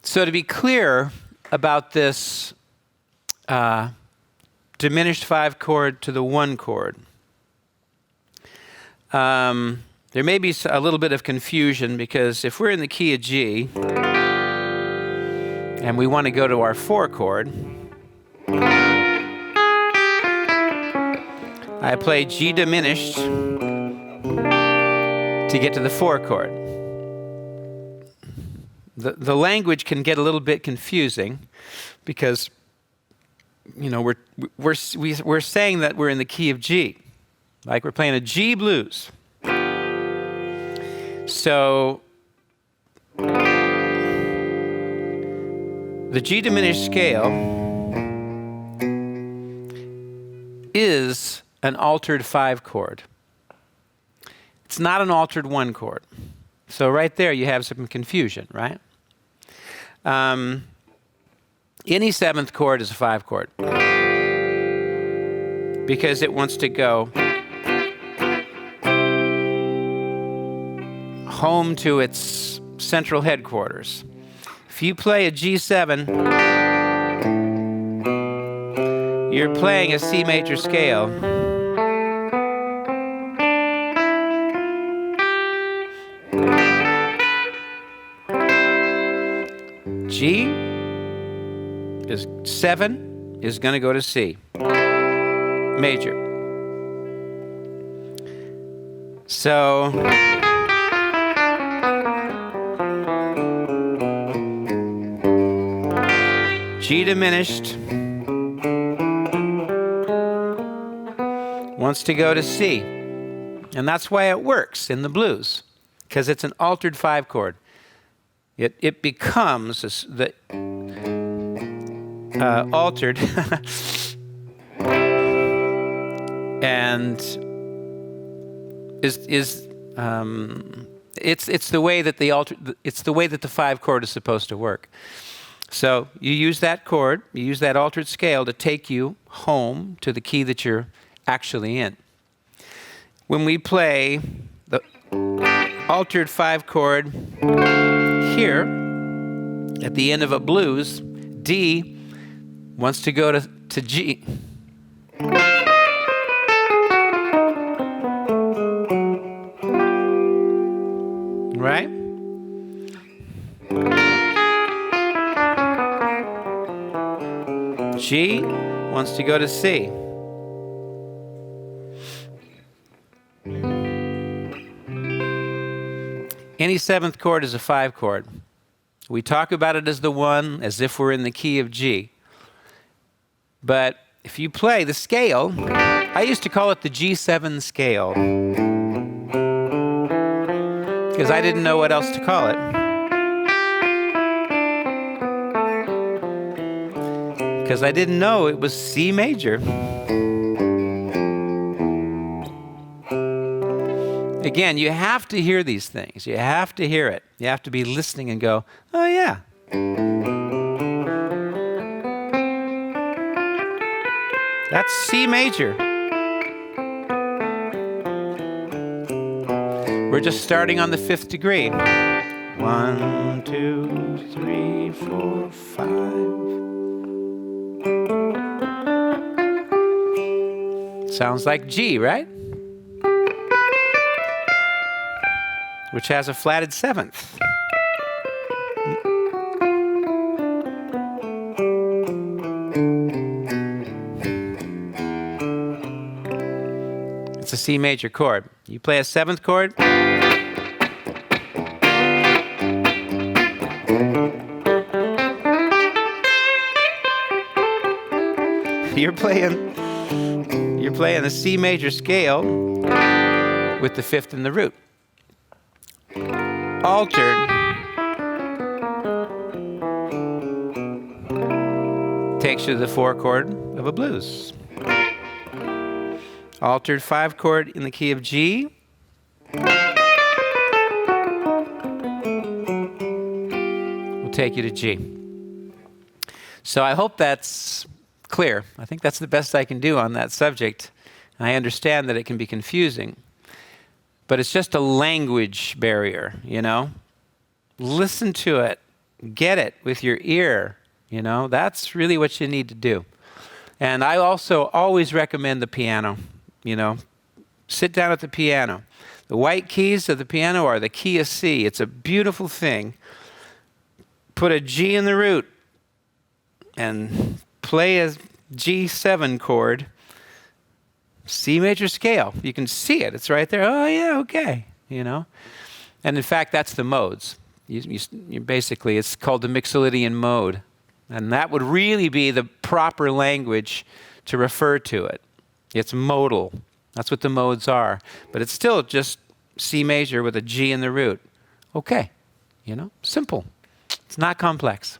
So to be clear about this diminished 5 chord to the 1 chord, there may be a little bit of confusion, because if we're in the key of G and we want to go to our 4 chord, I play G diminished to get to the 4 chord. The language can get a little bit confusing, because we're saying that we're in the key of G, like we're playing a G blues. So the G diminished scale is an altered 5 chord. It's not an altered 1 chord. So right there you have some confusion, right? Any 7th chord is a 5 chord, because it wants to go home to its central headquarters. If you play a G7, you're playing a C major scale. G is 7 is going to go to C major. So G diminished wants to go to C. And that's why it works in the blues, because it's an altered 5 chord. It becomes the altered and it's the way that the 5 chord is supposed to work. So you use that chord, you use that altered scale to take you home to the key that you're actually in. When we play the altered 5 chord here at the end of a blues, D wants to go to G. Right? G wants to go to C. Any 7th chord is a 5 chord. We talk about it as the 1, as if we're in the key of G. But if you play the scale, I used to call it the G7 scale, because I didn't know what else to call it. Because I didn't know it was C major. Again, you have to hear these things. You have to hear it. You have to be listening and go, oh yeah. That's C major. We're just starting on the 5th degree. 1, 2, 3, 4, 5. Sounds like G, right? Which has a flatted 7th. It's a C major chord. You play a 7th chord. You're playing the C major scale with the 5th in the root. Altered takes you to the 4 chord of a blues. Altered 5 chord in the key of G. Will take you to G. So I hope that's clear. I think that's the best I can do on that subject. I understand that it can be confusing. But it's just a language barrier, you know? Listen to it Get it with your ear. You know, that's really what you need to do. And I also always recommend the piano. You know, sit down at the piano. The white keys of the piano are the key of C. It's a beautiful thing. Put a G in the root and play a G7 chord, C major scale. You can see it. It's right there. Oh, yeah, okay. You know? And in fact, that's the modes. You basically, it's called the Mixolydian mode. And that would really be the proper language to refer to it. It's modal. That's what the modes are. But it's still just C major with a G in the root. Okay. You know, simple. It's not complex.